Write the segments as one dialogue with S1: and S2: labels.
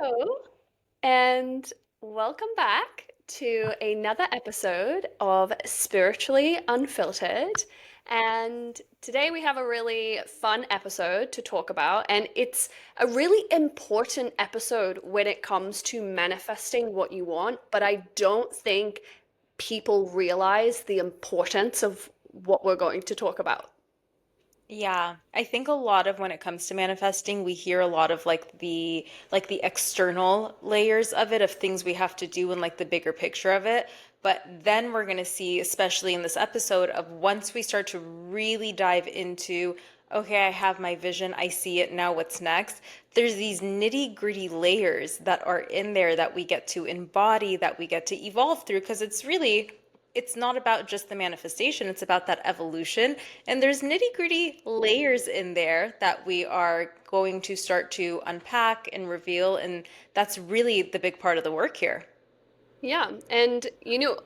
S1: Hello, and welcome back to another episode of Spiritually Unfiltered. And today we have a really fun episode to talk about, and it's a really important episode when it comes to manifesting what you want. But I don't think people realize the importance of what we're going to talk about.
S2: Yeah, I think a lot of when it comes to manifesting, we hear a lot of like the external layers of it, of things we have to do and like the bigger picture of it. But then we're going to see, especially in this episode, of once we start to really dive into, okay, I have my vision, I see it, now what's next? There's these nitty-gritty layers that are in there that we get to embody, that we get to evolve through, because it's not about just the manifestation, it's about that evolution. And there's nitty gritty layers in there that we are going to start to unpack and reveal. And that's really the big part of the work here.
S1: Yeah, and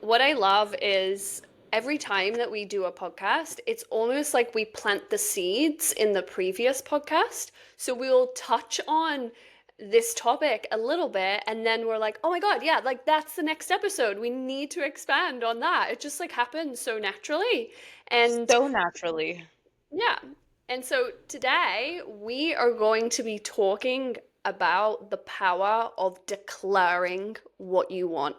S1: what I love is every time that we do a podcast, it's almost like we plant the seeds in the previous podcast. So we'll touch on this topic a little bit and then we're like, "Oh my God, yeah, like that's the next episode. We need to expand on that." It just like happens so naturally. And
S2: So naturally.
S1: yeah. And so today we are going to be talking about the power of declaring what you want.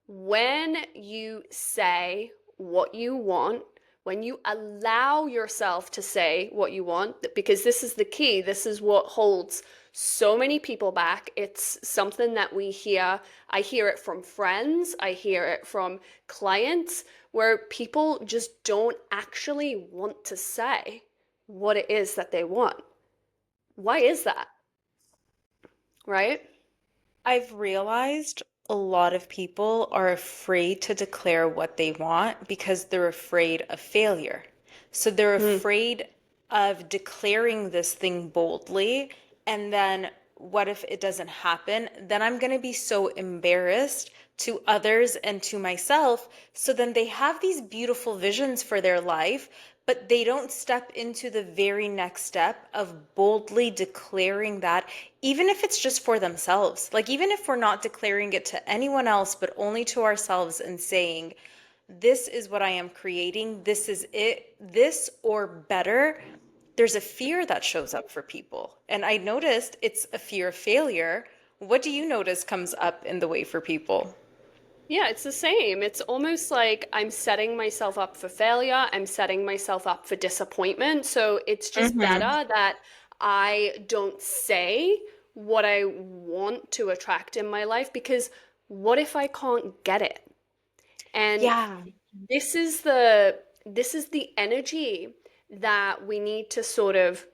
S1: When you say what you want, when you allow yourself to say what you want, because this is the key, this is what holds so many people back. It's something that we hear. I hear it from friends, I hear it from clients, where people just don't actually want to say what it is that they want. Why is that? Right?
S2: I've realized a lot of people are afraid to declare what they want because they're afraid of failure. So they're
S1: Mm.
S2: afraid of declaring this thing boldly. And then what if it doesn't happen? Then I'm going to be so embarrassed to others and to myself. So then they have these beautiful visions for their life, but they don't step into the very next step of boldly declaring that, even if it's just for themselves. Like, even if we're not declaring it to anyone else, but only to ourselves and saying, this is what I am creating, this is it, this or better. There's a fear that shows up for people. And I noticed it's a fear of failure. What do you notice comes up in the way for people?
S1: Yeah, it's the same. It's almost like I'm setting myself up for failure. I'm setting myself up for disappointment. So it's just
S2: Mm-hmm.
S1: better that I don't say what I want to attract in my life because what if I can't get it? And
S2: Yeah.
S1: this is the energy that we need to sort of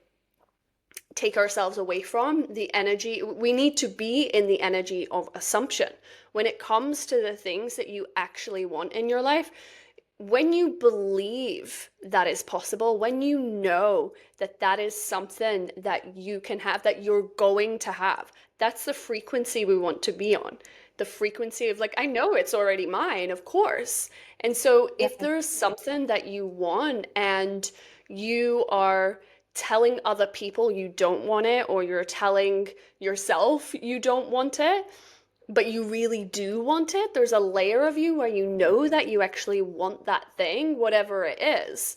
S1: take ourselves away from. The energy, we need to be in the energy of assumption when it comes to the things that you actually want in your life. When you believe that is possible, when you know that that is something that you can have, that you're going to have, that's the frequency we want to be on. The frequency of like, I know it's already mine, of course. And so
S2: Yeah.
S1: if there's something that you want and you are telling other people you don't want it, or you're telling yourself you don't want it, but you really do want it, there's a layer of you where you know that you actually want that thing, whatever it is.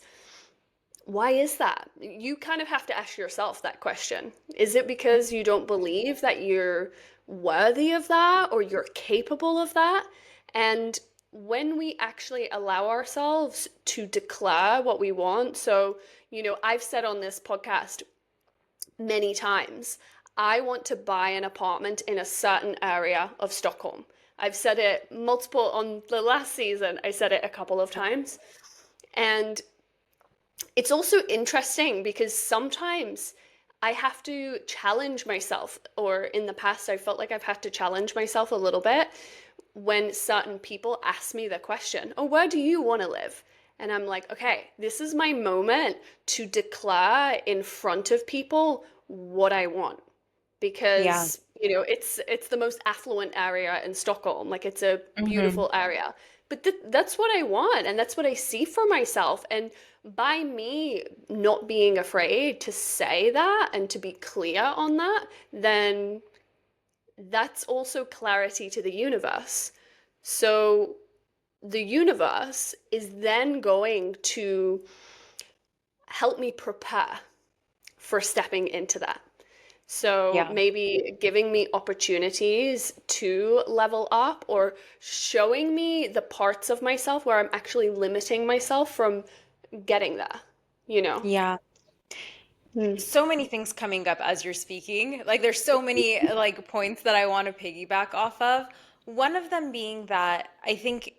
S1: Why is that? You kind of have to ask yourself that question. Is it because you don't believe that you're worthy of that or you're capable of that? And when we actually allow ourselves to declare what we want, so, I've said on this podcast many times, I want to buy an apartment in a certain area of Stockholm. I've said it multiple on the last season, I said it a couple of times. And it's also interesting because sometimes I have to challenge myself, or in the past, I felt like I've had to challenge myself a little bit when certain people ask me the question, "Oh, where do you want to live?" And I'm like, okay, this is my moment to declare in front of people what I want
S2: Yeah.
S1: because it's the most affluent area in Stockholm. Like it's a
S2: Mm-hmm.
S1: beautiful area. But that's what I want and that's what I see for myself. And by me not being afraid to say that and to be clear on that, then that's also clarity to the universe. So the universe is then going to help me prepare for stepping into that. So
S2: Yeah.
S1: maybe giving me opportunities to level up, or showing me the parts of myself where I'm actually limiting myself from getting there, you know?
S2: Yeah.
S1: Mm.
S2: So many things coming up as you're speaking. Like there's so many like points that I want to piggyback off of. One of them being that I think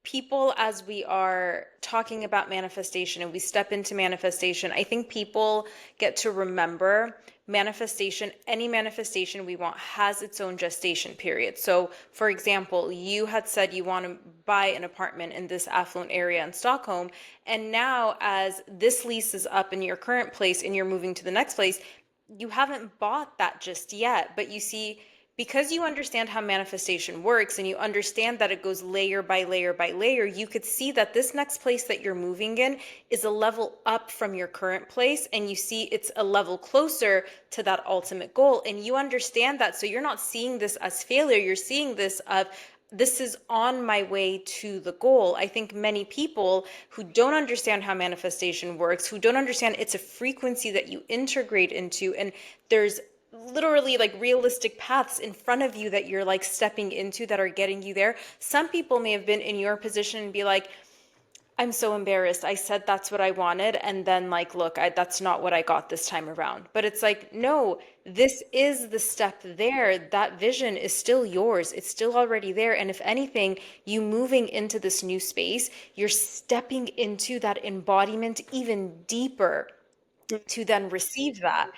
S2: people, as we are talking about manifestation and we step into manifestation, I think people get to remember manifestation, any manifestation we want has its own gestation period. So, for example, you had said you want to buy an apartment in this affluent area in Stockholm, and now as this lease is up in your current place and you're moving to the next place, you haven't bought that just yet, but you see, because you understand how manifestation works and you understand that it goes layer by layer by layer, you could see that this next place that you're moving in is a level up from your current place, and you see it's a level closer to that ultimate goal, and you understand that. So you're not seeing this as failure, you're seeing this of, this is on my way to the goal. I think many people who don't understand how manifestation works, who don't understand it's a frequency that you integrate into, and there's literally like realistic paths in front of you that you're like stepping into that are getting you there. Some people may have been in your position and be like, I'm so embarrassed. I said that's what I wanted. And then, like, look, that's not what I got this time around. But it's like, no, this is the step there. That vision is still yours. It's still already there. And if anything, you moving into this new space, you're stepping into that embodiment even deeper to then receive that.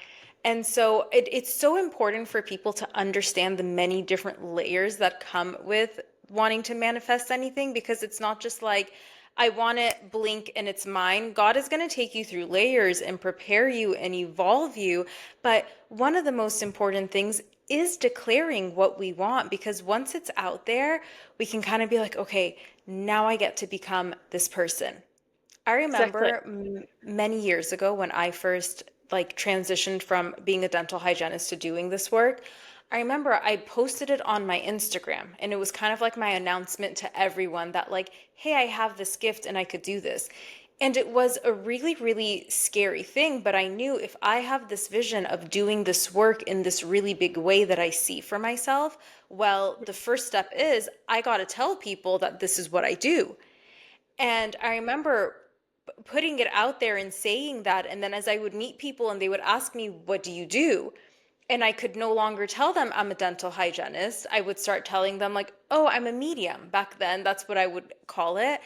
S2: And so it's so important for people to understand the many different layers that come with wanting to manifest anything, because it's not just like, I want it, blink, and it's mine. God is going to take you through layers and prepare you and evolve you. But one of the most important things is declaring what we want, because once it's out there, we can kind of be like, okay, now I get to become this person. I
S1: Exactly.
S2: remember many years ago when I first like transitioned from being a dental hygienist to doing this work. I remember I posted it on my Instagram, and it was kind of like my announcement to everyone that like, hey, I have this gift and I could do this. And it was a really, really scary thing, but I knew if I have this vision of doing this work in this really big way that I see for myself, well, the first step is I got to tell people that this is what I do. And I remember putting it out there and saying that. And then as I would meet people and they would ask me, what do you do? And I could no longer tell them I'm a dental hygienist. I would start telling them, like, oh, I'm a medium. Back then, that's what I would call it.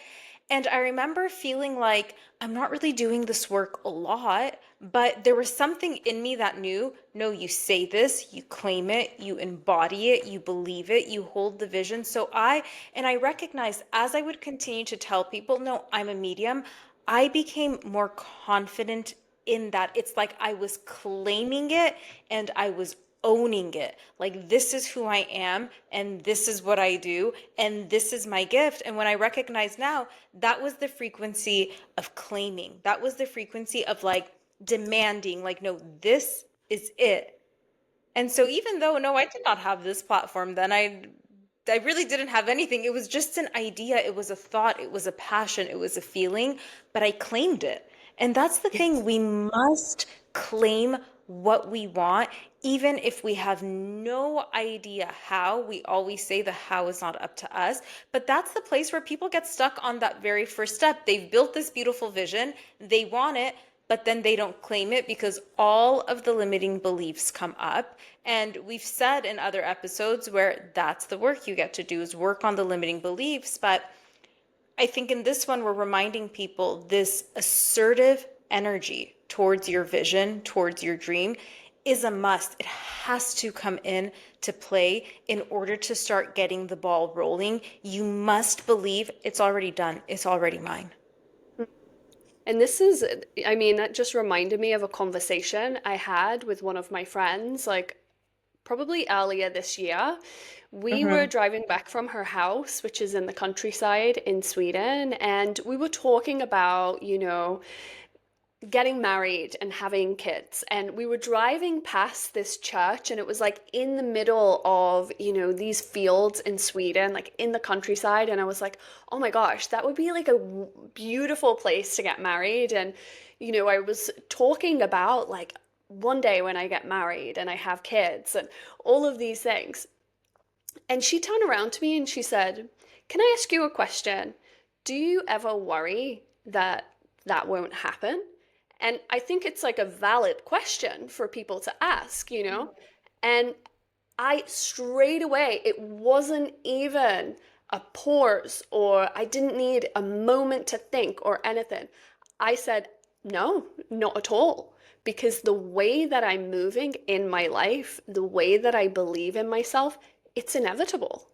S2: And I remember feeling like I'm not really doing this work a lot, but there was something in me that knew, no, you say this, you claim it, you embody it, you believe it, you hold the vision. And I recognized as I would continue to tell people, no, I'm a medium, I became more confident in that. It's like I was claiming it and I was owning it. Like, this is who I am, and this is what I do, and this is my gift. And when I recognize now, that was the frequency of claiming. That was the frequency of like demanding, like, no, this is it. And so even though, no, I did not have this platform then, I really didn't have anything. It was just an idea. It was a thought. It was a passion. It was a feeling, but I claimed it. And that's the thing. We must claim what we want, even if we have no idea how. We always say the how is not up to us, but that's the place where people get stuck on that very first step. They've built this beautiful vision. They want it, but then they don't claim it because all of the limiting beliefs come up. And we've said in other episodes where that's the work you get to do, is work on the limiting beliefs. But I think in this one, we're reminding people this assertive energy towards your vision, towards your dream, is a must. It has to come in to play in order to start getting the ball rolling. You must believe it's already done, it's already mine.
S1: And this is, I mean, that just reminded me of a conversation I had with one of my friends, like probably earlier this year. We were
S2: Mm-hmm.
S1: driving back from her house, which is in the countryside in Sweden, and we were talking about, getting married and having kids, and we were driving past this church, and it was like in the middle of, these fields in Sweden, like in the countryside. And I was like, oh my gosh, that would be like a beautiful place to get married. And I was talking about like one day when I get married and I have kids and all of these things. And she turned around to me and she said, can I ask you a question? Do you ever worry that that won't happen? And I think it's like a valid question for people to ask, you know? And I straight away, it wasn't even a pause, or I didn't need a moment to think or anything. I said, no, not at all. Because the way that I'm moving in my life, the way that I believe in myself, it's inevitable.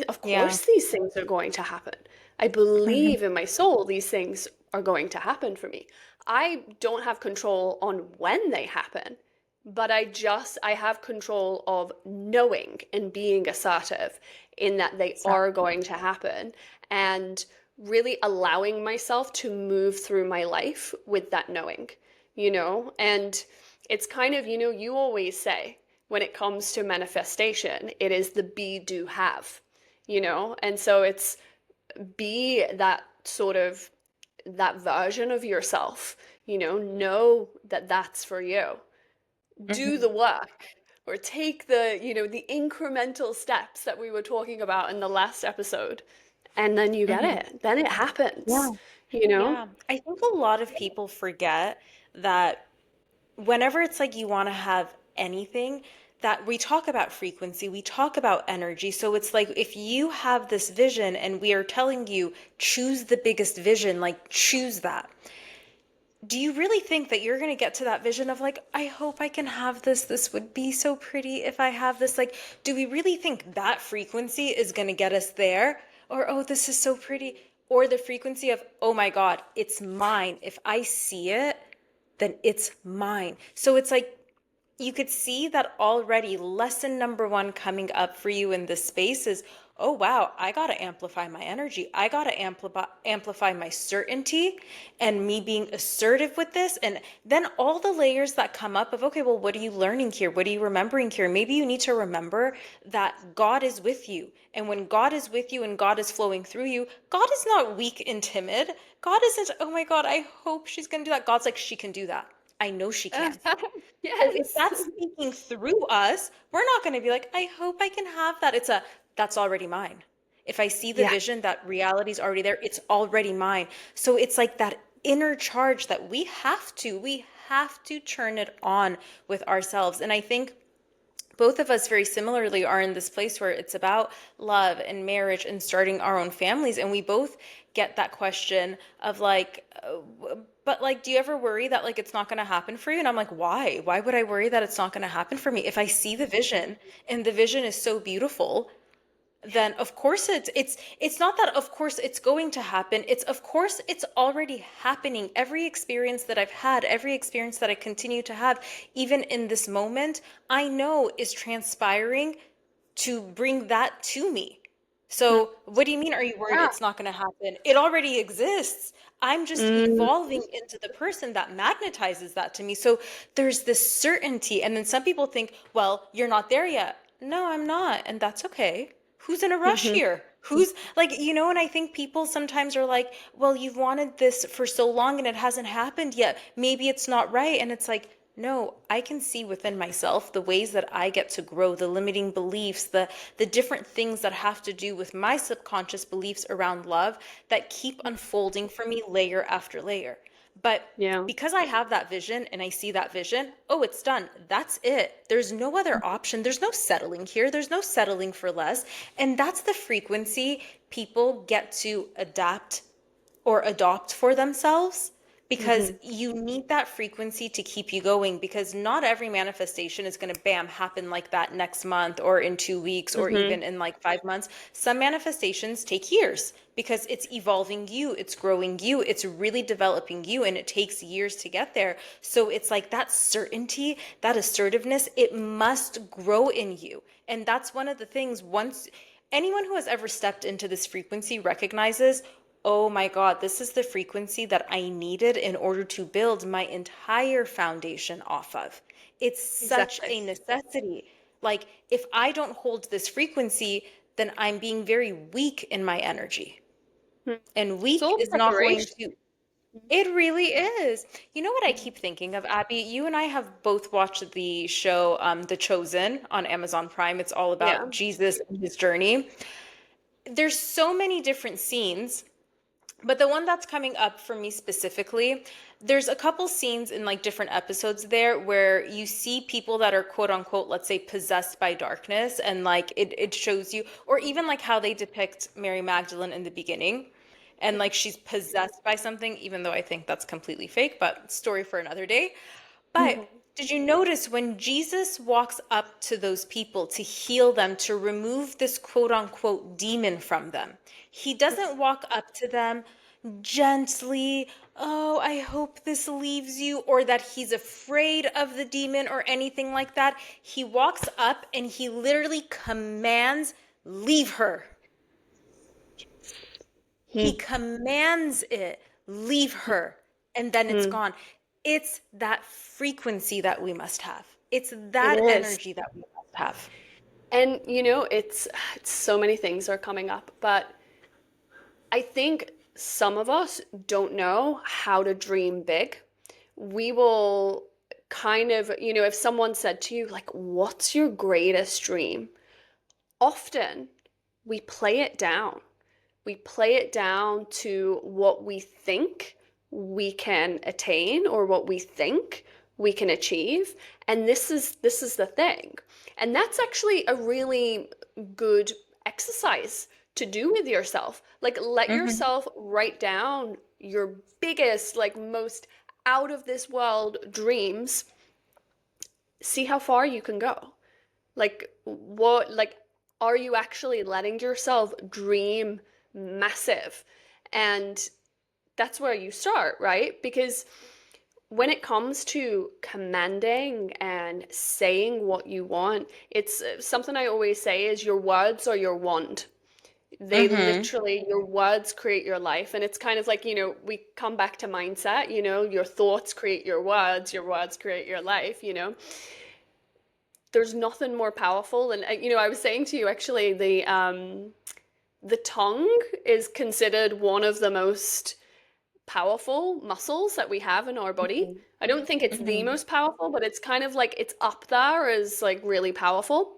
S1: Of
S2: Yeah.
S1: course, these things are going to happen. I
S2: Hmm.
S1: believe in my soul, these things are going to happen for me. I don't have control on when they happen, but I have control of knowing and being assertive in that they are going to happen, and really allowing myself to move through my life with that knowing, And it's kind of, you always say when it comes to manifestation, it is the be, do, have, And so it's be that sort of that version of yourself, know that that's for you. Do
S2: Hmm.
S1: the work, or take the incremental steps that we were talking about in the last episode, and then you get
S2: Hmm.
S1: it. Then it
S2: Yeah.
S1: happens, you know?
S2: Yeah. I think a lot of people forget that whenever it's like you want to have anything, that we talk about frequency, we talk about energy. So it's like if you have this vision and we are telling you, choose the biggest vision, like choose that. Do you really think that you're going to get to that vision of like, I hope I can have this? This would be so pretty if I have this. Like, do we really think that frequency is going to get us there? Or, oh, this is so pretty. Or the frequency of, oh my God, it's mine. If I see it, then it's mine. So it's like you could see that already. Lesson number one coming up for you in this space is, oh wow, I got to amplify my energy. I got to amplify my certainty and me being assertive with this. And then all the layers that come up of, okay, well, what are you learning here? What are you remembering here? Maybe you need to remember that God is with you. And when God is with you and God is flowing through you, God is not weak and timid. God isn't, oh my God, I hope she's going to do that. God's like, she can do that. I know she can. So if
S1: Yes.
S2: that's speaking through us, we're not going to be like, I hope I can have that. That's already mine. If I see the
S1: Yeah.
S2: vision that reality's already there, it's already mine. So it's like that inner charge that we have to turn it on with ourselves. And I think both of us very similarly are in this place where it's about love and marriage and starting our own families. And we both get that question of like, but like, do you ever worry that like it's not going to happen for you? And I'm like, why? Why would I worry that it's not going to happen for me? If I see the vision and the vision is so beautiful, then of course it's not that of course it's going to happen. It's of course it's already happening. Every experience that I've had, every experience that I continue to have, even in this moment, I know is transpiring to bring that to me.
S1: Mm.
S2: So what do you mean, are you worried
S1: Yeah.
S2: it's not going to happen? It already exists. I'm just
S1: Mm.
S2: evolving into the person that magnetizes that to me. So there's this certainty. And then some people think, well, you're not there yet. No, I'm not. And that's okay. Who's in a rush
S1: Hmm.
S2: here? Who's like, and I think people sometimes are like, well, you've wanted this for so long and it hasn't happened yet. Maybe it's not right. And it's like, no, I can see within myself the ways that I get to grow, the limiting beliefs, the different things that have to do with my subconscious beliefs around love that keep unfolding for me layer after layer. But
S1: Yeah.
S2: because I have that vision and I see that vision, oh, it's done. That's it. There's no other option. There's no settling here. There's no settling for less. And that's the frequency people get to adapt or adopt for themselves, because
S1: Hmm.
S2: you need that frequency to keep you going, because not every manifestation is going to bam happen like that next month or in 2 weeks or
S1: Hmm.
S2: even in like 5 months. Some manifestations take years because it's evolving you, it's growing you, it's really developing you, and it takes years to get there. So it's like that certainty, that assertiveness, it must grow in you. And that's one of the things, once anyone who has ever stepped into this frequency recognizes, oh my God, this is the frequency that I needed in order to build my entire foundation off of. It's such
S1: Exactly.
S2: a necessity. Like, if I don't hold this frequency, then I'm being very weak in my energy.
S1: Hmm.
S2: And
S1: It's
S2: weak
S1: all
S2: is not going
S1: preparation.
S2: to, it really is. You know what I keep thinking of, Abby? You and I have both watched the show, The Chosen on Amazon Prime. It's all
S1: Yeah.
S2: about Jesus and his journey. There's so many different scenes, but the one that's coming up for me specifically, there's a couple scenes in like different episodes there where you see people that are quote unquote, let's say, possessed by darkness, and like it shows you, or even like how they depict Mary Magdalene in the beginning, and like she's possessed by something, even though I think that's completely fake, but story for another day. But
S1: Mhm.
S2: did you notice when Jesus walks up to those people to heal them, to remove this quote unquote demon from them, he doesn't walk up to them gently, oh, I hope this leaves you, or that he's afraid of the demon or anything like that. He walks up and he literally commands, leave her. He
S1: Hmm.
S2: commands it, leave her, and then it's
S1: Hmm.
S2: gone. It's that frequency that we must have. It's
S1: It
S2: that
S1: is.
S2: energy that we must have.
S1: And it's so many things are coming up, but I think some of us don't know how to dream big. We will kind of, if someone said to you, like, what's your greatest dream? Often we play it down. We play it down to what we think we can attain or what we think we can achieve. And this is the thing. And that's actually a really good exercise to do with yourself. Like, let
S2: Hmm.
S1: yourself write down your biggest, like most out of this world dreams. See how far you can go. Like, are you actually letting yourself dream massive? And that's where you start, right? Because when it comes to commanding and saying what you want, it's something I always say is your words are your wand. They
S2: Hmm.
S1: literally, your words create your life. And it's kind of like, we come back to mindset, your thoughts create your words create your life, there's nothing more powerful than I was saying to you actually the tongue is considered one of the most powerful muscles that we have in our body. I don't think it's the
S2: Hmm.
S1: most powerful, but it's kind of like it's up there as like really powerful.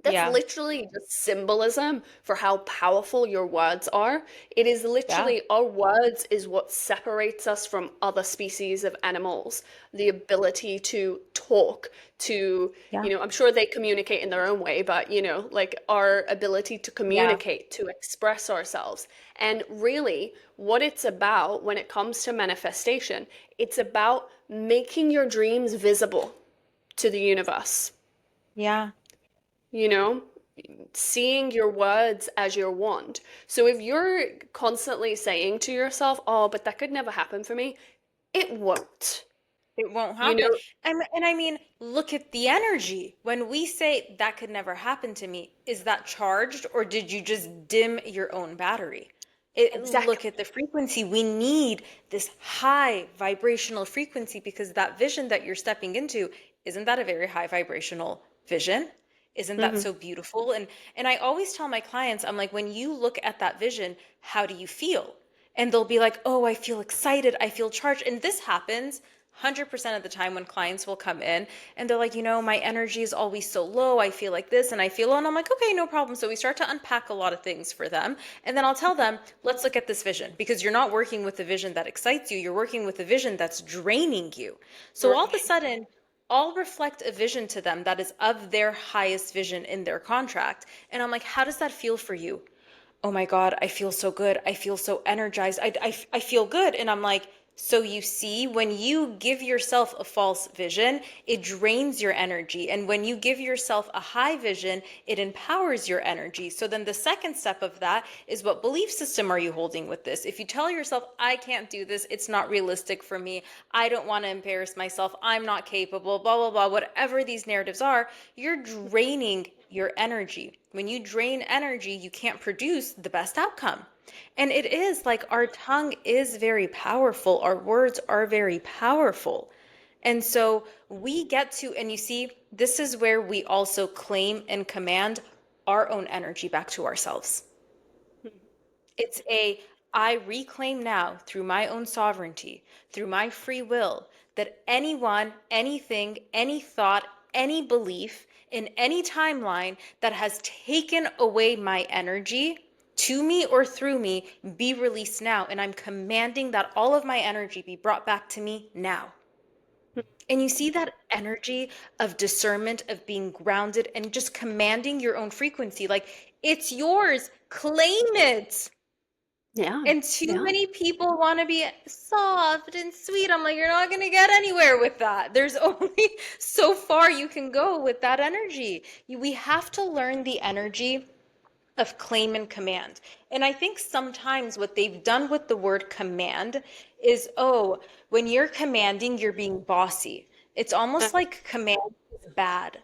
S1: That's
S2: Yeah.
S1: literally just symbolism for how powerful your words are. It is
S2: Yeah.
S1: literally our words is what separates us from other species of animals. The ability to talk,
S2: Yeah.
S1: I'm sure they communicate in their own way, but like our ability to
S2: Yeah.
S1: communicate, to express ourselves. And really, what it's about when it comes to manifestation, it's about making your dreams visible to the universe.
S2: Yeah.
S1: You know, seeing your words as your wand. So if you're constantly saying to yourself, oh, but that could never happen for me, it won't.
S2: It won't
S1: You
S2: happen.
S1: know,
S2: And I mean, look at the energy. When we say that could never happen to me, is that charged or did you just dim your own battery? Look at
S1: exactly.
S2: the frequency. We need this high vibrational frequency because that vision that you're stepping into, isn't that a very high vibrational vision? Isn't that
S1: Hmm.
S2: so beautiful? And I always tell my clients, I'm like, when you look at that vision, how do you feel? And they'll be like, oh, I feel excited, I feel charged. And this happens 100% of the time when clients will come in and they're like, my energy is always so low. I feel like this and I feel low. And I'm like, okay, no problem. So we start to unpack a lot of things for them. And then I'll tell them, let's look at this vision because you're not working with the vision that excites you. You're working with a vision that's draining you. So all of a
S1: Right.
S2: sudden, I'll reflect a vision to them that is of their highest vision in their contract. And I'm like, how does that feel for you? Oh my God, I feel so good. I feel so energized. I feel good. And I'm like, so you see, when you give yourself a false vision, it drains your energy. And when you give yourself a high vision, it empowers your energy. So then the second step of that is what belief system are you holding with this? If you tell yourself, I can't do this, it's not realistic for me, I don't want to embarrass myself, I'm not capable, blah, blah, blah, whatever these narratives are, you're draining your energy. When you drain energy, you can't produce the best outcome. And it is like our tongue is very powerful, our words are very powerful. And so we get to, and you see, this is where we also claim and command our own energy back to ourselves. It's a, I reclaim now through my own sovereignty, through my free will, that anyone, anything, any thought, any belief in any timeline that has taken away my energy to me or through me be released now. And I'm commanding that all of my energy be brought back to me now. And you see that energy of discernment, of being grounded and just commanding your own frequency. Like, it's yours, claim it.
S1: Yeah.
S2: And too
S1: Yeah.
S2: many people want to be soft and sweet. I'm like, you're not going to get anywhere with that. There's only so far you can go with that energy. We have to learn the energy of claim and command. And I think sometimes what they've done with the word command is, oh, when you're commanding, you're being bossy. It's almost like command is bad.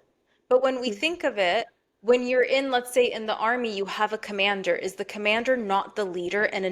S2: But when we think of it, when you're in, let's say in the army, you have a commander. Is the commander not the leader and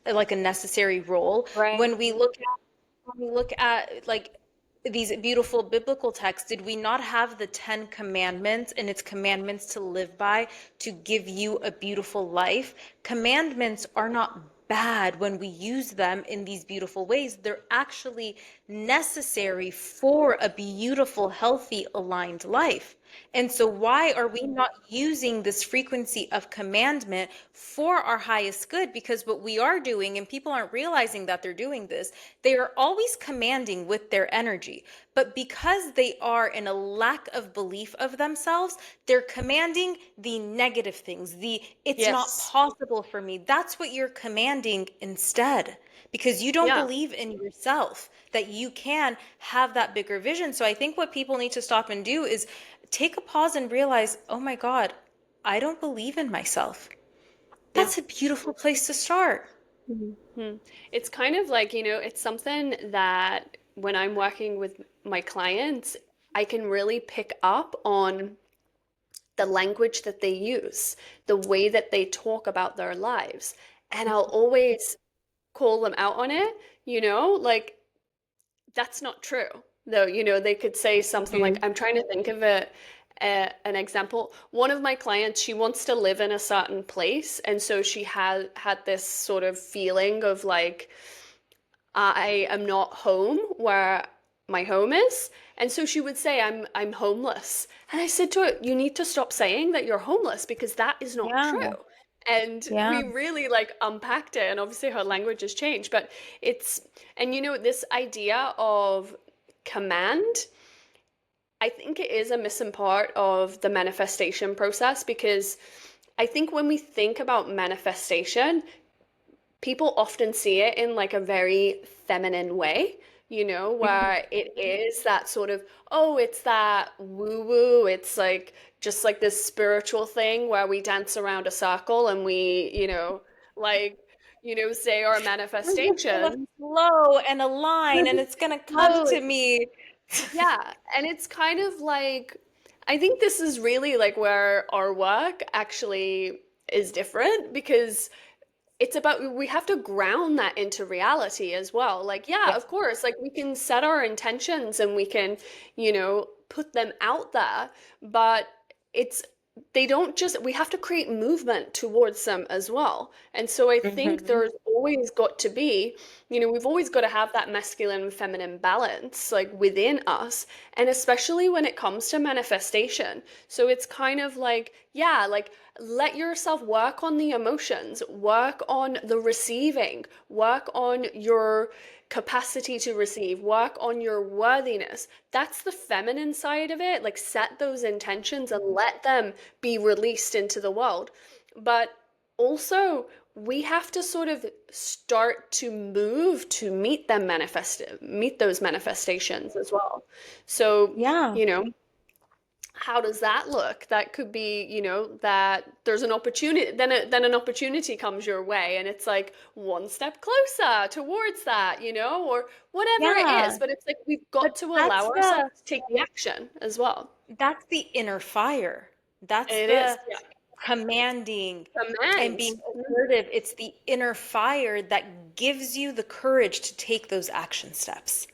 S2: like a necessary role?
S1: Right.
S2: When we look at like these beautiful biblical texts, did we not have the 10 commandments and its commandments to live by to give you a beautiful life? Commandments are not bad when we use them in these beautiful ways. They're actually necessary for a beautiful, healthy, aligned life. And so, why are we not using this frequency of commandment for our highest good? Because what we are doing, and people aren't realizing that they're doing this, they are always commanding with their energy. But because they are in a lack of belief of themselves, they're commanding the negative things, the it's not
S1: Yes.
S2: possible for me. That's what you're commanding instead, because you don't
S1: Yeah.
S2: believe in yourself that you can have that bigger vision. So I think what people need to stop and do is take a pause and realize, oh my God, I don't believe in myself.
S1: Yeah.
S2: That's a beautiful place to start.
S1: Hmm. It's kind of like, it's something that when I'm working with my clients, I can really pick up on the language that they use, the way that they talk about their lives. And I'll always call them out on it, like that's not true. Though, they could say something like,
S2: Mhm.
S1: I'm trying to think of an example. One of my clients, she wants to live in a certain place, and so she had this sort of feeling of like, I am not home where my home is. And so she would say, I'm homeless. And I said to her, you need to stop saying that you're homeless because that is not
S2: Yeah,
S1: true. And
S2: yeah.
S1: we really like unpacked it. And obviously her language has changed, but and this idea of command, I think it is a missing part of the manifestation process because I think when we think about manifestation, people often see it in like a very feminine way,
S2: Mhm.
S1: where it is that sort of, oh, it's that woo woo. It's like just like this spiritual thing where we dance around a circle and we, like, say our
S2: I'm just gonna
S1: manifestation.
S2: flow and align and it's gonna come to
S1: Totally.
S2: me.
S1: Yeah. And it's kind of like, I think this is really like where our work actually is different because it's about we have to ground that into reality as well. Like, yeah,
S2: Yeah.
S1: of course, like we can set our intentions and we can, put them out there, but it's they don't just we have to create movement towards them as well. And so I think
S2: Hmm.
S1: there's always got to be, we've always got to have that masculine and feminine balance like within us, and especially when it comes to manifestation. So it's kind of like, yeah, like let yourself work on the emotions, work on the receiving, work on your capacity to receive, work on your worthiness. That's the feminine side of it. Like set those intentions and let them be released into the world. But also, we have to sort of start to move to meet those manifestations as well. So,
S2: Yeah.
S1: you know, how does that look? That could be, that there's an opportunity, then an opportunity comes your way, and it's like one step closer towards that, or whatever it
S2: Yeah.
S1: is. But it's like we've
S2: But
S1: got to allow ourselves
S2: the
S1: to take the action as well.
S2: that's the inner fire. That's
S1: It is.
S2: the
S1: Yeah.
S2: commanding and
S1: Command.
S2: being assertive. It's the inner fire that gives you the courage to take those action steps.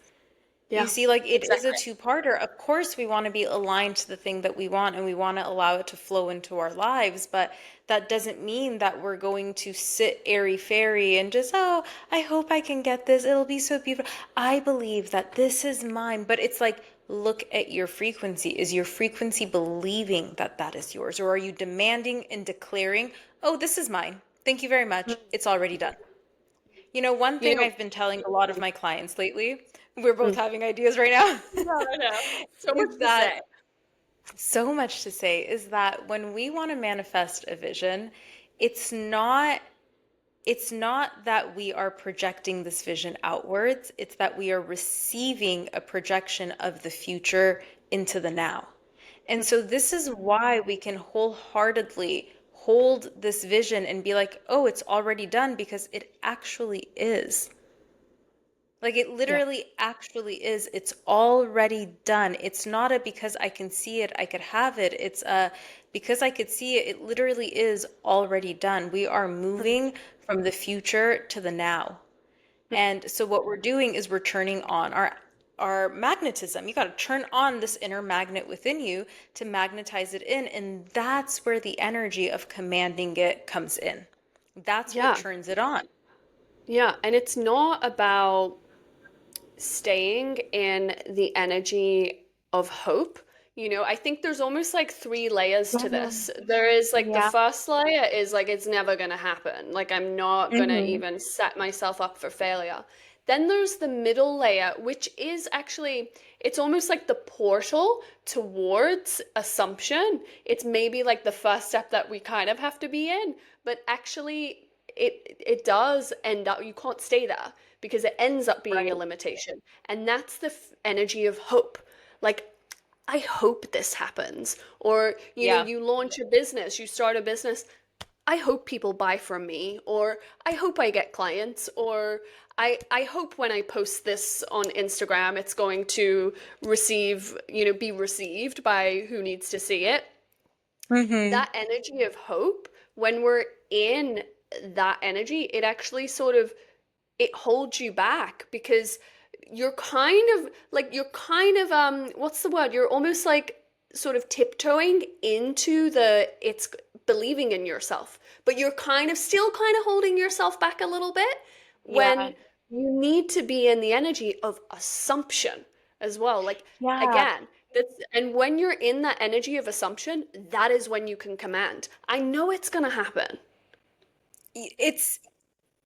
S2: You
S1: Yeah,
S2: see, like it is a
S1: exactly.
S2: two-parter. Of course, we want to be aligned to the thing that we want and we want to allow it to flow into our lives, but that doesn't mean that we're going to sit airy-fairy and just, oh, I hope I can get this. It'll be so beautiful. I believe that this is mine. But it's like, look at your frequency. Is your frequency believing that that is yours? Or are you demanding and declaring, oh, this is mine. Thank you very much. It's already done. You know, one
S1: You
S2: thing
S1: know,
S2: I've been telling a lot of my clients lately, we're both
S1: mm,
S2: having ideas right now,
S1: no, I know. So much
S2: is
S1: to
S2: that
S1: say.
S2: so much to say is that when we want to manifest a vision, it's not it's not that we are projecting this vision outwards, it's that we are receiving a projection of the future into the now. And so this is why we can wholeheartedly hold this vision and be like, "Oh, it's already done," because it actually is. Like it
S1: Yeah.
S2: literally actually is. It's already done. It's not a because I can see it, I could have it. It's a because I could see it, it literally is already done. We are moving from the future to the now. And so what we're doing is we're turning on our magnetism. You got to turn on this inner magnet within you to magnetize it in, and that's where the energy of commanding it comes in. That's what
S1: Yeah.
S2: turns it on.
S1: Yeah. And it's not about staying in the energy of hope. I think there's almost like three layers to
S2: Mhm.
S1: this. There is like the
S2: Yeah.
S1: first layer is like it's never gonna happen. Like I'm not gonna
S2: Hmm.
S1: even set myself up for failure. Then there's the middle layer, which is actually, it's almost like the portal towards assumption. It's maybe like the first step that we kind of have to be in, but actually it does end up, you can't stay there because it ends up being a
S2: Right.
S1: limitation. And that's the energy of hope. Like, I hope this happens. Or,
S2: Yeah.
S1: you launch a business, you start a business. I hope people buy from me, or I hope I get clients, or I hope when I post this on Instagram, it's going to be received by who needs to see it.
S2: Hmm.
S1: That energy of hope, when we're in that energy, it actually sort of it holds you back because you're kind of what's the word? You're almost like sort of tiptoeing into the it's believing in yourself, but you're kind of holding yourself back a little bit
S2: Yeah.
S1: when you need to be in the energy of assumption as well. Like
S2: Yeah.
S1: again, and when you're in that energy of assumption, that is when you can command. I know it's gonna happen.
S2: It's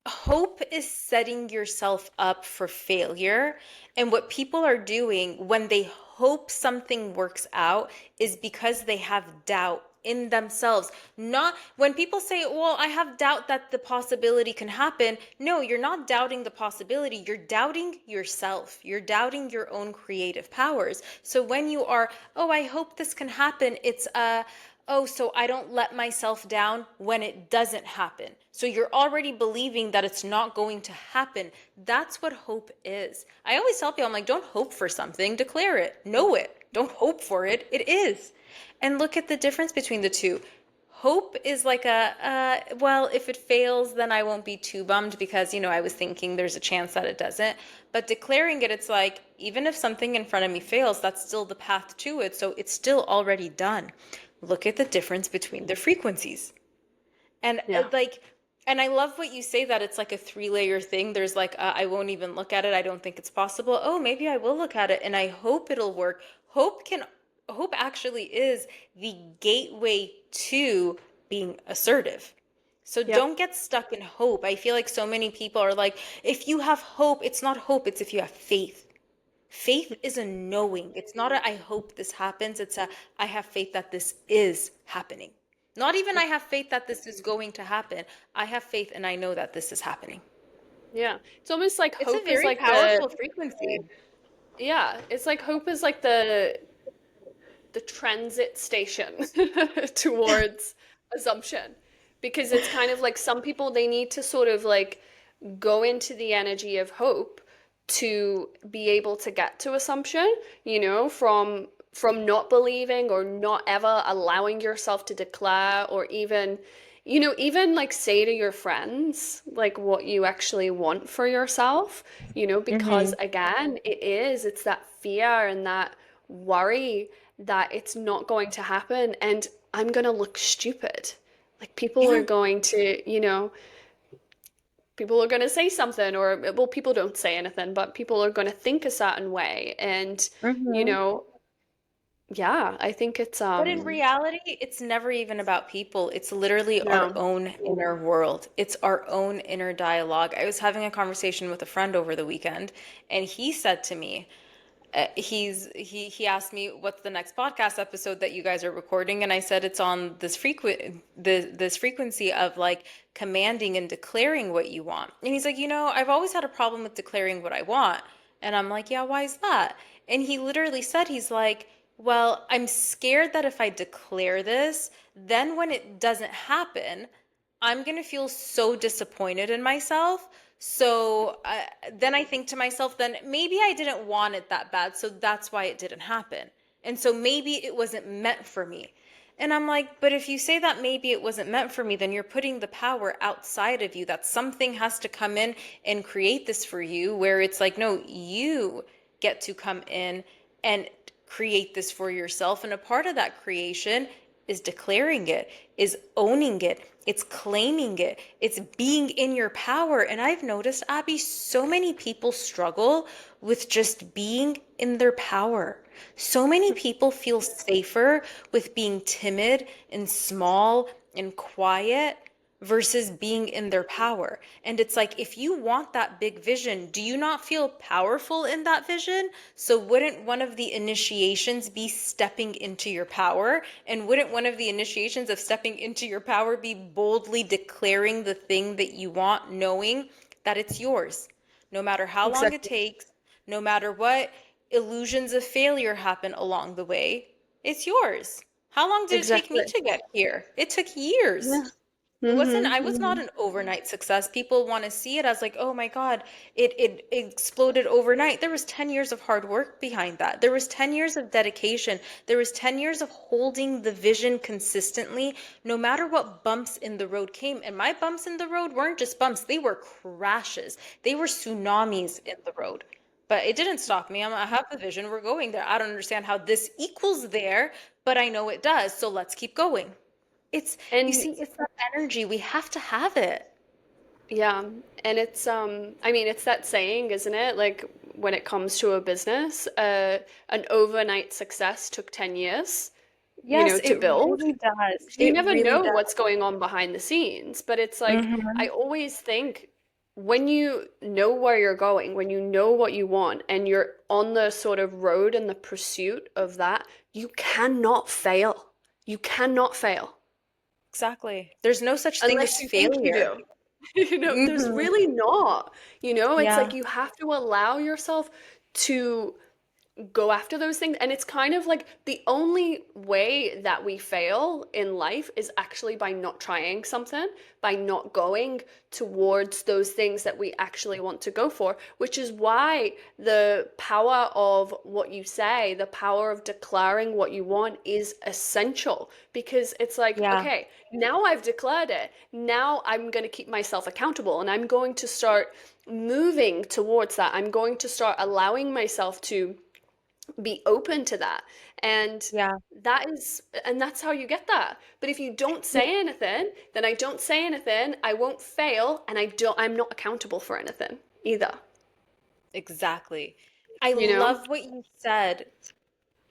S2: hope is setting yourself up for failure. And what people are doing when they hope something works out is because they have doubt in themselves. Not when people say, well, I have doubt that the possibility can happen. No, you're not doubting the possibility. You're doubting yourself. You're doubting your own creative powers. So when you are, oh, I hope this can happen, it's oh, so I don't let myself down when it doesn't happen. So you're already believing that it's not going to happen. That's what hope is. I always tell people, I'm like, don't hope for something, declare it, know it. Don't hope for it, it is. And look at the difference between the two. Hope is like well, if it fails, then I won't be too bummed because, I was thinking there's a chance that it doesn't. But declaring it, it's like, even if something in front of me fails, that's still the path to it. So it's still already done. Look at the difference between the frequencies. And
S1: Yeah.
S2: and I love what you say that it's like a three-layer thing. There's like, I won't even look at it. I don't think it's possible. Oh, maybe I will look at it and I hope it'll work. Hope actually is the gateway to being assertive. So
S1: Yep.
S2: don't get stuck in hope. I feel like so many people are like, if you have hope, it's not hope, it's if you have faith. Faith is a knowing. It's not a I hope this happens. It's a I have faith that this is happening. Not even I have faith that this is going to happen. I have faith and I know that this is happening.
S1: Yeah. It's almost like
S2: It's a
S1: hope is
S2: very
S1: like the
S2: powerful frequency.
S1: yeah, it's like hope is like the transit station towards assumption because it's kind of like some people they need to sort of like go into the energy of hope to be able to get to assumption, from from not believing or not ever allowing yourself to declare or even, even like say to your friends like what you actually want for yourself, because
S2: Mm-hmm.
S1: again, it's that fear and that worry that it's not going to happen and I'm going to look stupid. Like
S2: Yeah.
S1: people are going to say something, or well, people don't say anything, but people are going to think a certain way. And, you
S2: Mm-hmm.
S1: know, yeah, I think it's
S2: But in reality, it's never even about people. It's literally our
S1: no.
S2: own inner world. It's our own inner dialogue. I was having a conversation with a friend over the weekend, and he said to me, he asked me what's the next podcast episode that you guys are recording, and I said it's on this frequency of like commanding and declaring what you want. And he's like, I've always had a problem with declaring what I want. And I'm like, yeah, why is that? And he literally said, he's like, well, I'm scared that if I declare this, then when it doesn't happen, I'm going to feel so disappointed in myself. So then I think to myself, then maybe I didn't want it that bad. So that's why it didn't happen. And so maybe it wasn't meant for me. And I'm like, but if you say that maybe it wasn't meant for me, then you're putting the power outside of you, that something has to come in and create this for you, where it's like, no, you get to come in and create this for yourself. And a part of that creation is declaring it, is owning it, it's claiming it, it's being in your power. And I've noticed, Abby, so many people struggle with just being in their power. So many people feel safer with being timid and small and quiet versus being in their power. And it's like, if you want that big vision, do you not feel powerful in that vision? So wouldn't one of the initiations be stepping into your power? And wouldn't one of the initiations of stepping into your power be boldly declaring the thing that you want, knowing that it's yours? No matter how long it
S1: Exactly.
S2: takes, no matter what illusions of failure happen along the way, it's yours. How long did it take me
S1: Exactly.
S2: to get here? It took years.
S1: Yeah.
S2: I was not
S1: Mm-hmm.
S2: an overnight success. People want to see it as like, oh my God, it exploded overnight. There was 10 years of hard work behind that. There was 10 years of dedication. There was 10 years of holding the vision consistently, no matter what bumps in the road came. And my bumps in the road weren't just bumps, they were crashes. They were tsunamis in the road. But it didn't stop me. I have the vision. We're going there. I don't understand how this equals there, but I know it does. So let's keep going. You
S1: And
S2: see, it's that energy. We have to have it.
S1: yeah, and I mean, it's that saying, isn't it? Like when it comes to a business, an overnight success took 10 years,
S2: Yes,
S1: to
S2: it
S1: build.
S2: really does.
S1: You
S2: It
S1: never
S2: really
S1: know
S2: does.
S1: what's going on behind the scenes, but it's like
S2: Hmm.
S1: I always think when you know where you're going, when you know what you want, and you're on the sort of road and the pursuit of that, you cannot fail. You cannot fail
S2: Exactly. There's no such thing
S1: unless
S2: as
S1: you think you
S2: failure.
S1: do. There's
S2: Hmm.
S1: really not. It's
S2: Yeah.
S1: like you have to allow yourself to go after those things. And it's kind of like the only way that we fail in life is actually by not trying something, by not going towards those things that we actually want to go for, which is why the power of what you say, the power of declaring what you want is essential because it's like,
S2: Yeah.
S1: okay, now I've declared it. Now I'm going to keep myself accountable and I'm going to start moving towards that. I'm going to start allowing myself to be open to that. And
S2: Yeah.
S1: that's how you get that. But if you don't say anything, then I don't say anything, I won't fail, and I'm not accountable for anything either,
S2: Exactly. I
S1: you know?
S2: love what you said.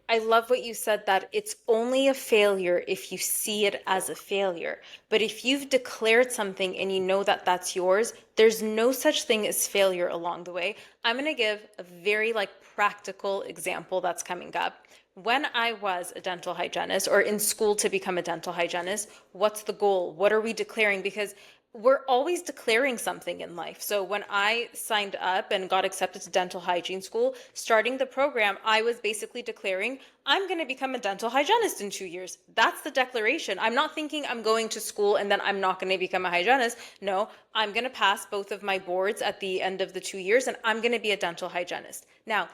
S2: I love what you said, that it's only a failure if you see it as a failure. But if you've declared something and you know that that's yours, there's no such thing as failure along the way. I'm going to give a very like practical example that's coming up. When I was a dental hygienist or in school to become a dental hygienist, what's the goal? What are we declaring? Because we're always declaring something in life. So when I signed up and got accepted to dental hygiene school, starting the program, I was basically declaring, I'm going to become a dental hygienist in 2 years. That's the declaration. I'm not thinking I'm going to school and then I'm not going to become a hygienist. No, I'm going to pass both of my boards at the end of the 2 years and I'm going to be a dental hygienist. Now,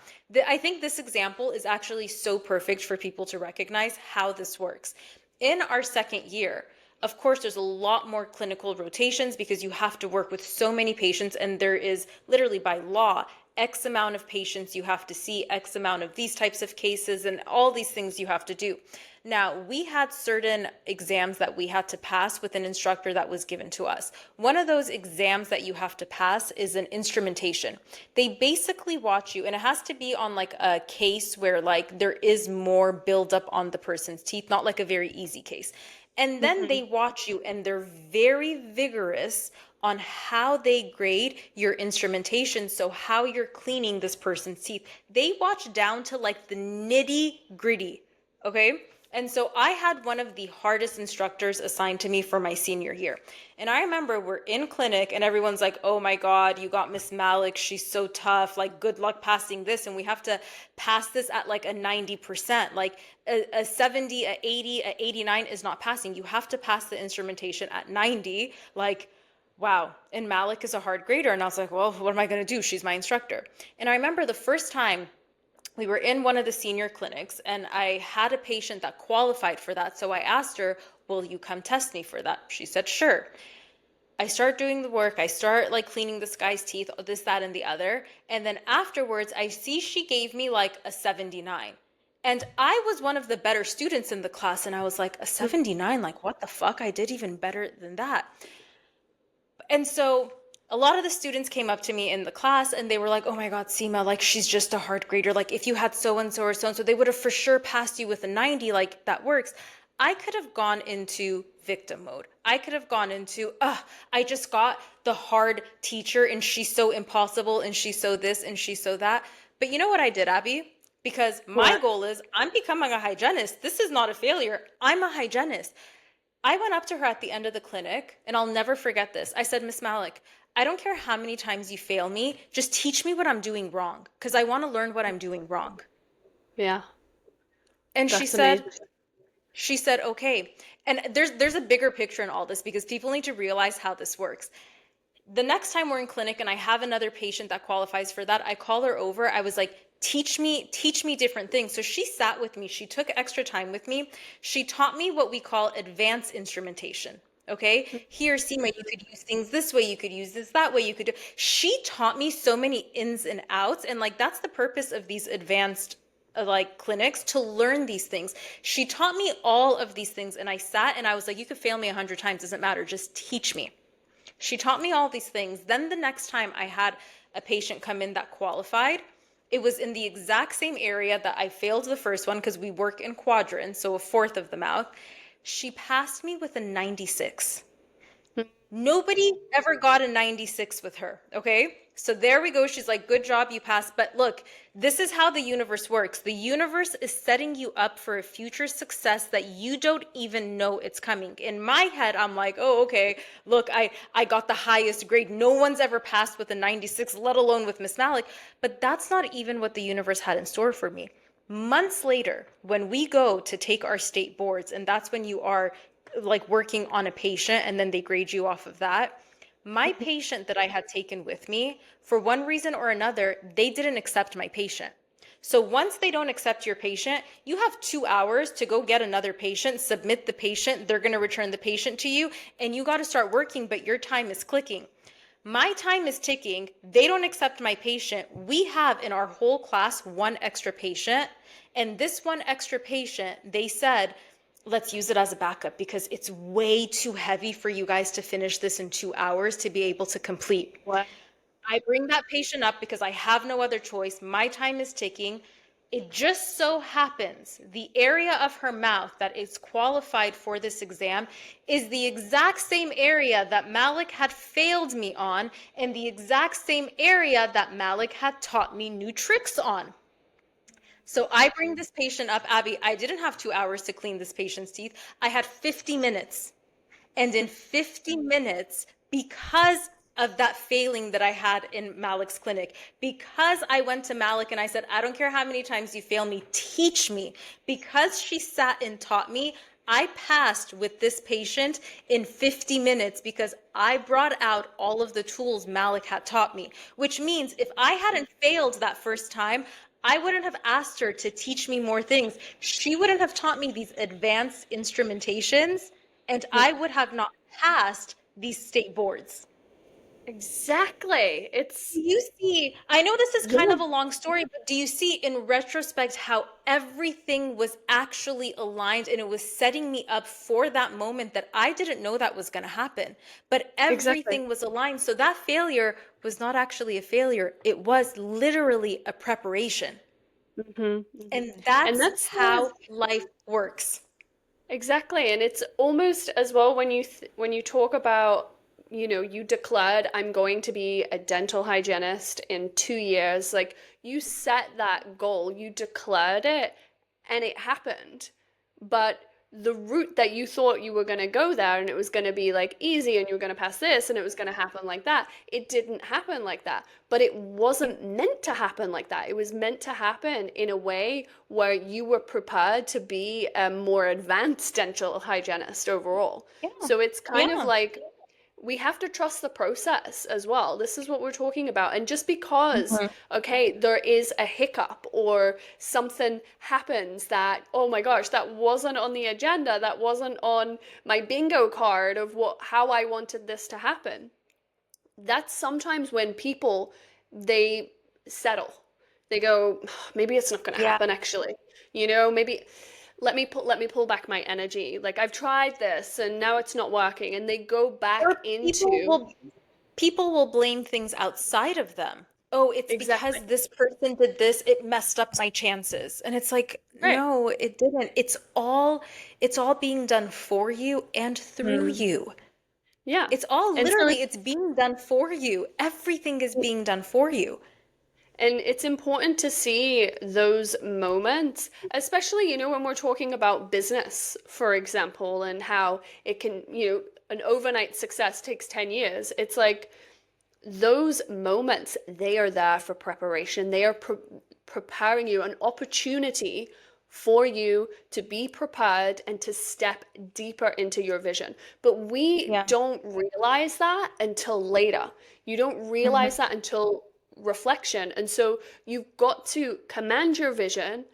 S2: I think this example is actually so perfect for people to recognize how this works. In our second year, of course, there's a lot more clinical rotations because you have to work with so many patients, and there is literally by law X amount of patients you have to see, X amount of these types of cases, and all these things you have to do. Now, we had certain exams that we had to pass with an instructor that was given to us. One of those exams that you have to pass is an instrumentation. They basically watch you, and it has to be on like a case where like there is more buildup on the person's teeth, not like a very easy case. And then
S1: Mhm.
S2: they watch you and they're very vigorous on how they grade your instrumentation. So, how you're cleaning this person's teeth. They watch down to like the nitty gritty. Okay. And so I had one of the hardest instructors assigned to me for my senior year. And I remember we're in clinic and everyone's like, oh my God, you got Miss Malik. She's so tough. Like, good luck passing this. And we have to pass this at like a 90%. Like a 70, a 80, a 89 is not passing. You have to pass the instrumentation at 90. Like, wow. And Malik is a hard grader. And I was like, well, what am I going to do? She's my instructor. And I remember the first time we were in one of the senior clinics and I had a patient that qualified for that. So I asked her, will you come test me for that? She said, sure. I start doing the work. I start like cleaning this guy's teeth, this, that, and the other. And then afterwards, I see she gave me like a 79. And I was one of the better students in the class. And I was like, a 79? Like, what the fuck? I did even better than that. And so a lot of the students came up to me in the class and they were like, oh my God, Seema, like she's just a hard grader. Like if you had so and so or so and so, they would have for sure passed you with a 90. Like that works. I could have gone into victim mode. I could have gone into, I just got the hard teacher and she's so impossible and she's so this and she's so that. But you know what I did, Abby? Because my
S1: What?
S2: goal is I'm becoming a hygienist. This is not a failure. I'm a hygienist. I went up to her at the end of the clinic, and I'll never forget this. I said, Miss Malik, I don't care how many times you fail me, just teach me what I'm doing wrong, because I want to learn what I'm doing wrong.
S1: Yeah,
S2: And
S1: that's amazing.
S2: she said, okay. And there's a bigger picture in all this because people need to realize how this works. The next time we're in clinic and I have another patient that qualifies for that, I call her over. I was like, teach me different things. So she sat with me. She took extra time with me. She taught me what we call advanced instrumentation. Okay. Here, Seema, you could use things this way. You could use this that way. You could do. She taught me so many ins and outs. And like, that's the purpose of these advanced like clinics to learn these things. She taught me all of these things. And I sat and I was like, you could fail me 100 times. Doesn't matter. Just teach me. She taught me all these things. Then the next time I had a patient come in that qualified, it was in the exact same area that I failed the first one because we work in quadrants, so a fourth of the mouth. She passed me with a 96. Nobody ever got a 96 with her, okay? So there we go. She's like, good job, you passed. But look, this is how the universe works. The universe is setting you up for a future success that you don't even know it's coming. In my head, I'm like, oh, okay, look, I got the highest grade. No one's ever passed with a 96, let alone with Miss Malik. But that's not even what the universe had in store for me. Months later, when we go to take our state boards, and that's when you are like working on a patient and then they grade you off of that. My patient that I had taken with me, for one reason or another, they didn't accept my patient. So once they don't accept your patient, you have 2 hours to go get another patient, submit the patient, they're going to return the patient to you, and you got to start working, but your time is clicking. My time is ticking. They don't accept my patient. We have in our whole class one extra patient. And this one extra patient, they said, let's use it as a backup because it's way too heavy for you guys to finish this in 2 hours to be able to complete.
S1: What?
S2: I bring that patient up because I have no other choice. My time is ticking. It just so happens the area of her mouth that is qualified for this exam is the exact same area that Malik had failed me on and the exact same area that Malik had taught me new tricks on. So I bring this patient up, Abby. I didn't have 2 hours to clean this patient's teeth. I had 50 minutes. And in 50 minutes, because of that failing that I had in Malik's clinic, because I went to Malik and I said, I don't care how many times you fail me, teach me. Because she sat and taught me, I passed with this patient in 50 minutes because I brought out all of the tools Malik had taught me, which means if I hadn't failed that first time, I wouldn't have asked her to teach me more things. She wouldn't have taught me these advanced instrumentations, and I would have not passed these state boards.
S1: Exactly.
S2: Do you see, I know this is kind
S1: Yeah,
S2: of a long story, but do you see in retrospect how everything was actually aligned and it was setting me up for that moment that I didn't know that was going to happen, but
S1: exactly.
S2: everything was aligned. So that failure was not actually a failure. It was literally a preparation.
S1: Hmm. Hmm.
S2: And
S1: And
S2: that's
S1: that's the
S2: how life works.
S1: exactly, and it's almost as well when when you talk about, you declared I'm going to be a dental hygienist in 2 years. Like you set that goal, you declared it, and it happened. But the route that you thought you were going to go there and it was going to be like easy and you were going to pass this and it was going to happen like that, it didn't happen like that. But it wasn't meant to happen like that. It was meant to happen in a way where you were prepared to be a more advanced dental hygienist overall.
S2: Yeah.
S1: So it's kind of
S2: Yeah.
S1: like we have to trust the process as well. This is what we're talking about. And just because,
S2: Mhm.
S1: okay, there is a hiccup or something happens that, oh my gosh, that wasn't on the agenda, that wasn't on my bingo card of how I wanted this to happen. That's sometimes when people they settle. They go, maybe it's not going to
S2: Yeah.
S1: happen actually. Maybe let me pull back my energy. Like I've tried this and now it's not working and they go back
S2: Or
S1: into
S2: people will blame things outside of them. Oh, it's
S1: exactly.
S2: because this person did this, it messed up my chances. And it's like,
S1: Right.
S2: no, it didn't. It's all being done for you and through
S1: Mm.
S2: you.
S1: Yeah.
S2: It's all
S1: And so
S2: literally it's being done for you. Everything is being done for you.
S1: it's important to see those moments, especially, when we're talking about business, for example, and how it can, an overnight success takes 10 years. It's like those moments, they are there for preparation. They are preparing you, an opportunity for you to be prepared and to step deeper into your vision. But we
S2: Yeah.
S1: don't realize that until later. You don't realize
S2: Hmm.
S1: that until reflection. And so you've got to command your vision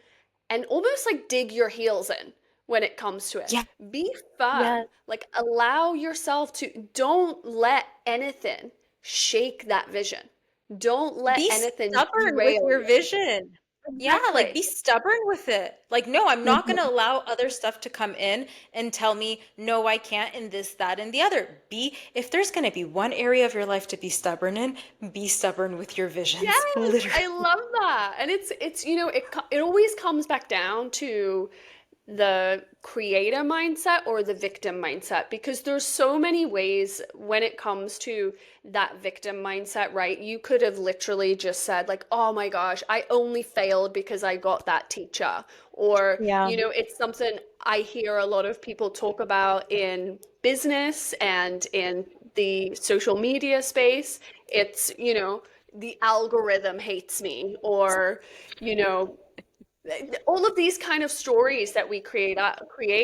S1: and almost like dig your heels in when it comes to it.
S2: Yeah.
S1: Be
S2: Yeah.
S1: firm. Like allow yourself to, don't let anything shake that vision. Don't let
S2: Be
S1: anything
S2: stubborn with
S1: derail
S2: your
S1: you.
S2: vision. Yeah, like be
S1: Exactly.
S2: stubborn with it. Like, no, I'm not going to
S1: Mhm.
S2: allow other stuff to come in and tell me, no, I can't, and this, that, and the other. If there's going to be one area of your life to be stubborn in, be stubborn with your visions.
S1: Yes,
S2: Literally.
S1: I love that. And it's it always comes back down to the creator mindset or the victim mindset because there's so many ways when it comes to that victim mindset, right? You could have literally just said like, "Oh my gosh, I only failed because I got that teacher." Or,
S2: Yeah.
S1: it's something I hear a lot of people talk about in business and in the social media space. It's, the algorithm hates me or, you know, all of these kind of stories that we create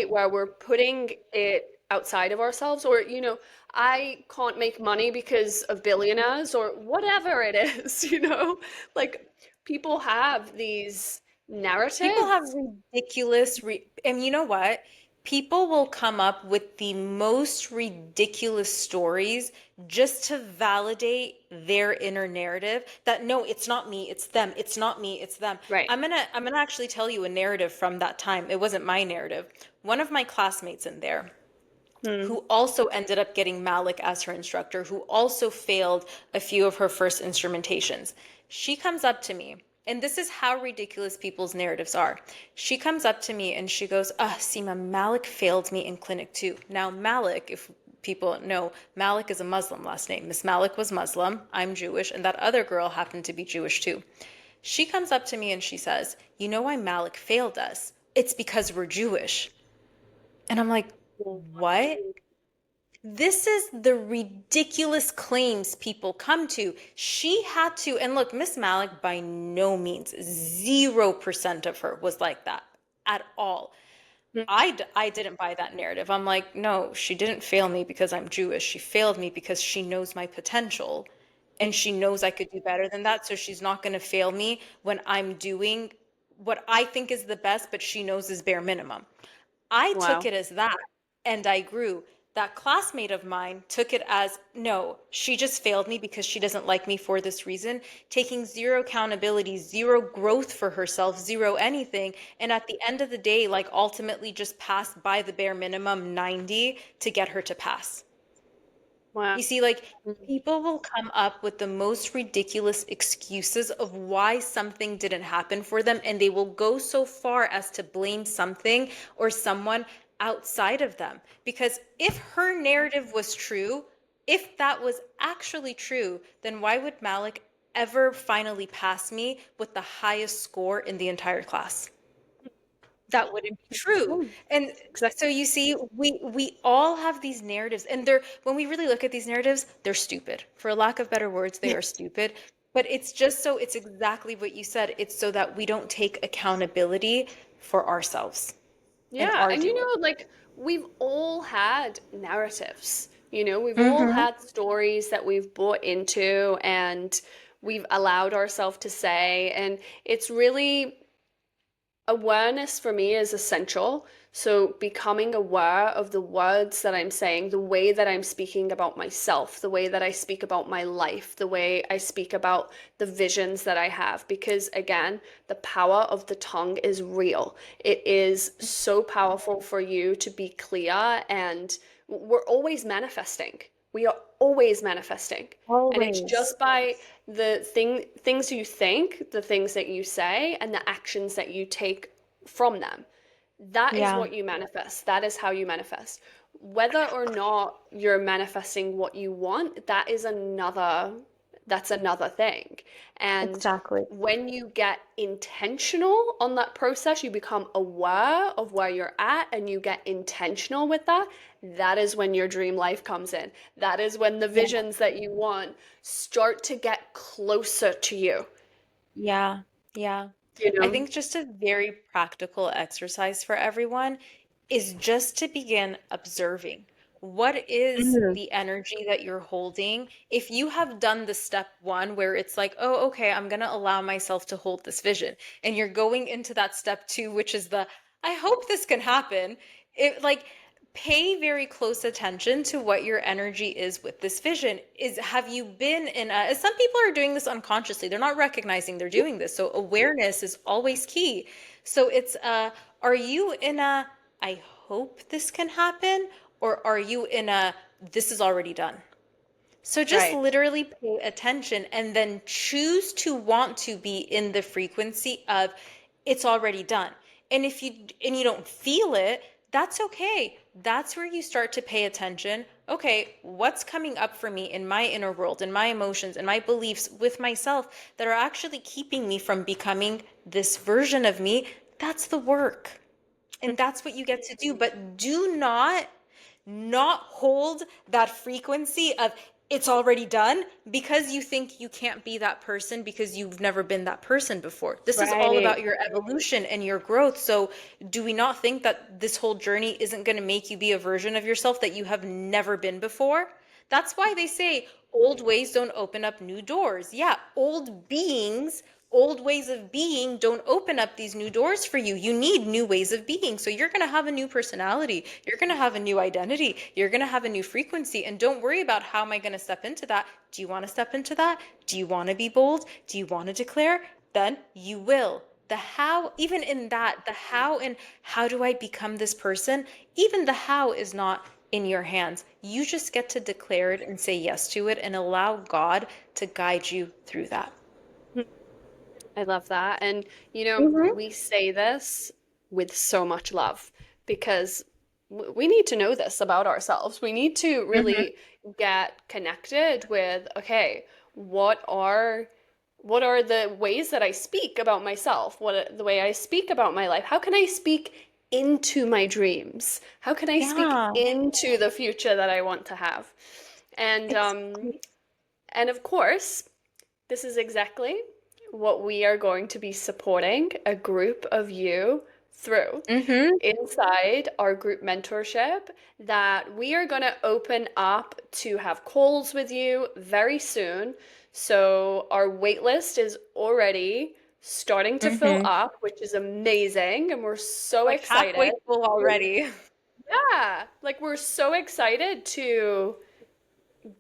S1: where we're putting it outside of ourselves or I can't make money because of billionaires or whatever it is. Like people have these
S2: People have
S1: narratives.
S2: and you know what? People will come up with the most ridiculous stories just to validate their inner narrative that no, it's not me, it's them. It's not me, it's them.
S1: Right.
S2: I'm gonna actually tell you a narrative from that time. It wasn't my narrative. One of my classmates in there
S1: Hmm.
S2: who also ended up getting Malik as her instructor, who also failed a few of her first instrumentations. She comes up to me, and this is how ridiculous people's narratives are. She comes up to me and she goes, Sima, Malik failed me in clinic too. Now, Malik, if people know, Malik is a Muslim last name. Miss Malik was Muslim, I'm Jewish, and that other girl happened to be Jewish too. She comes up to me and she says, you know why Malik failed us? It's because we're Jewish. And I'm like, what? This is the ridiculous claims people come to. She had to, and look, Miss Malik by no means, 0% of her was like that at all. I didn't buy that narrative. I'm like, no, she didn't fail me because I'm Jewish. She failed me because she knows my potential and she knows I could do better than that. So she's not going to fail me when I'm doing what I think is the best, but she knows is bare minimum. I took
S1: Wow.
S2: it as that and I grew. That classmate of mine took it as no, she just failed me because she doesn't like me for this reason, taking zero accountability, zero growth for herself, zero anything. And at the end of the day, like ultimately just passed by the bare minimum 90 to get her to pass.
S1: Wow.
S2: You see, like people will come up with the most ridiculous excuses of why something didn't happen for them, and they will go so far as to blame something or someone outside of them. Because if her narrative was true, if that was actually true, then why would Malik ever finally pass me with the highest score in the entire class? That wouldn't be true.
S1: Mm.
S2: And so
S1: Exactly.
S2: you see, we all have these narratives, and they're when we really look at these narratives, they're stupid. For lack of better words, they are stupid. But it's just so it's exactly what you said. It's so that we don't take accountability for ourselves and
S1: Yeah,
S2: our
S1: and
S2: doing.
S1: like we've all had narratives. We've all
S2: Mm-hmm.
S1: had stories that we've bought into and we've allowed ourselves to say, and it's really awareness for me is essential. So becoming aware of the words that I'm saying, the way that I'm speaking about myself, the way that I speak about my life, the way I speak about the visions that I have. Because again, the power of the tongue is real. It is so powerful for you to be clear, and we're always manifesting. We are always manifesting. And it's
S2: Always.
S1: just by the things you think, the things that you say, and the actions that you take from them. That is
S2: Yeah.
S1: what you manifest. That is how you manifest. Whether or not you're manifesting what you want, that's another thing. And
S2: Exactly.
S1: when you get intentional on that process, you become aware of where you're at and you get intentional with that. That is when your dream life comes in. That is when the
S2: Yeah.
S1: visions that you want start to get closer to you,
S2: Yeah. Yeah.
S1: you
S2: I
S1: know?
S2: think just a very practical exercise for everyone is just to begin observing. What is
S1: Mm.
S2: the energy that you're holding? If you have done the step one where it's like, oh, okay, I'm going to allow myself to hold this vision, and you're going into that step two, which is the, I hope this can happen. It like, pay very close attention to what your energy is with this vision. Is have you been in a, some people are doing this unconsciously. They're not recognizing they're doing this. So awareness is always key. So it's are you in a I hope this can happen, or are you in a this is already done? So just
S1: Right.
S2: literally pay attention and then choose to want to be in the frequency of it's already done. And if you don't feel it, that's okay. That's where you start to pay attention. Okay, what's coming up for me in my inner world, in my emotions, and my beliefs with myself that are actually keeping me from becoming this version of me? That's the work. And that's what you get to do. But do not hold that frequency of it's already done because you think you can't be that person because you've never been that person before. This is all
S1: Right.
S2: about your evolution and your growth. So, do we not think that this whole journey isn't going to make you be a version of yourself that you have never been before? That's why they say old ways don't open up new doors. Yeah, old ways of being don't open up these new doors for you. You need new ways of being. So you're going to have a new personality. You're going to have a new identity. You're going to have a new frequency. And don't worry about how am I going to step into that? Do you want to step into that? Do you want to be bold? Do you want to declare? Then you will. The how, even in that, the how and how do I become this person? Even the how is not in your hands. You just get to declare it and say yes to it and allow God to guide you through that.
S1: I love that. And,
S2: Hmm.
S1: we say this with so much love because we need to know this about ourselves. We need to
S2: Hmm.
S1: really get connected with, okay, what are what are the ways that I speak about myself? The way I speak about my life? How can I speak into my dreams? How can I speak
S2: Yeah,
S1: into the future that I want to have? And
S2: exactly.
S1: of course, this is exactly what we are going to be supporting a group of you through
S2: Mm-hmm.
S1: inside our group mentorship, that we are going to open up to have calls with you very soon. So our wait list is already starting to fill
S2: Mm-hmm.
S1: up, which is amazing, and we're so
S2: Like halfway
S1: excited.
S2: full already.
S1: Yeah, like we're so excited to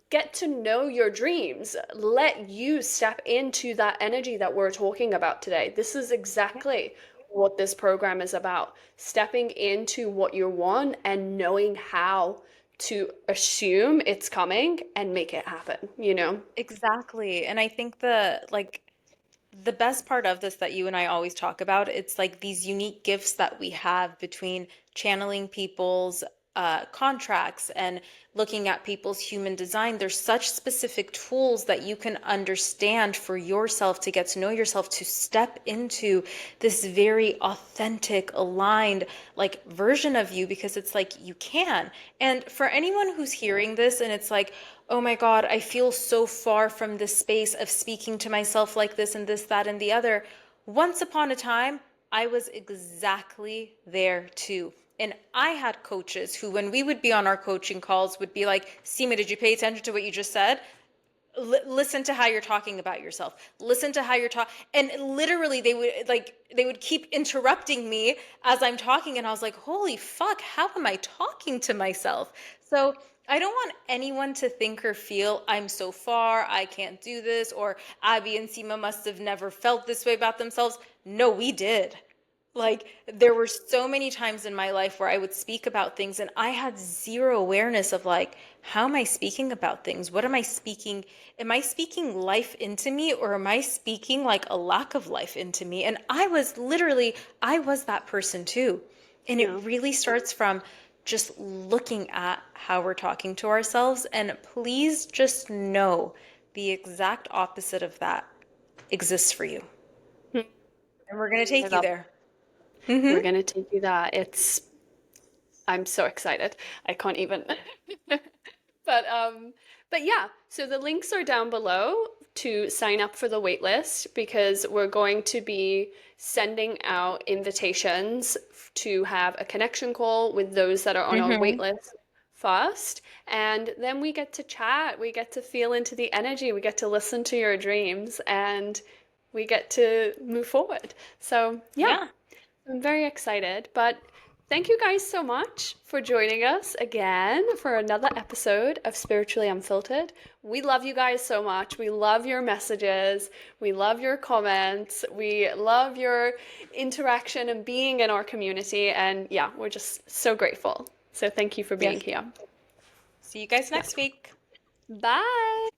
S1: get to know your dreams. Let you step into that energy that we're talking about today. This is
S2: Yeah.
S1: exactly what this program is about. Stepping into what you want and knowing how to assume it's coming and make it happen, you know?
S2: Exactly. And I think the best part of this that you and I always talk about, it's like these unique gifts that we have between channeling people's contracts and looking at people's human design. There's such specific tools that you can understand for yourself to get to know yourself, to step into this very authentic, aligned, like version of you, because it's like you can. And for anyone who's hearing this and it's like, oh my God, I feel so far from this space of speaking to myself like this and this, that, and the other. Once upon a time, I was exactly there too. And I had coaches who, when we would be on our coaching calls, would be like, Sima, did you pay attention to what you just said? Listen to how you're talking about yourself. Listen to how you're talking. And literally they would keep interrupting me as I'm talking, and I was like, holy fuck, how am I talking to myself? So I don't want anyone to think or feel I'm so far, I can't do this, or Abby and Sima must have never felt this way about themselves. No, we did. Like, there were so many times in my life where I would speak about things and I had zero awareness of like, how am I speaking about things? What am I speaking? Am I speaking life into me, or am I speaking like a lack of life into me? And I was that person too. And it
S1: Yeah.
S2: really starts from just looking at how we're talking to ourselves. And please just know the exact opposite of that exists for you. And we're going to
S1: I
S2: take you
S1: love
S2: there.
S1: it. We're
S2: Mm-hmm.
S1: gonna take you that. I'm so excited. I can't even. But yeah, so the links are down below to sign up for the waitlist, because we're going to be sending out invitations to have a connection call with those that are on our
S2: Mm-hmm.
S1: waitlist first, and then we get to chat, we get to feel into the energy, we get to listen to your dreams, and we get to move forward. So, yeah,
S2: Yeah.
S1: I'm very excited, but thank you guys so much for joining us again for another episode of Spiritually Unfiltered. We love you guys so much. We love your messages. We love your comments. We love your interaction and being in our community. And yeah, we're just so grateful. So thank you for being
S2: Yes.
S1: here.
S2: See you guys
S1: Yeah.
S2: next week.
S1: Bye.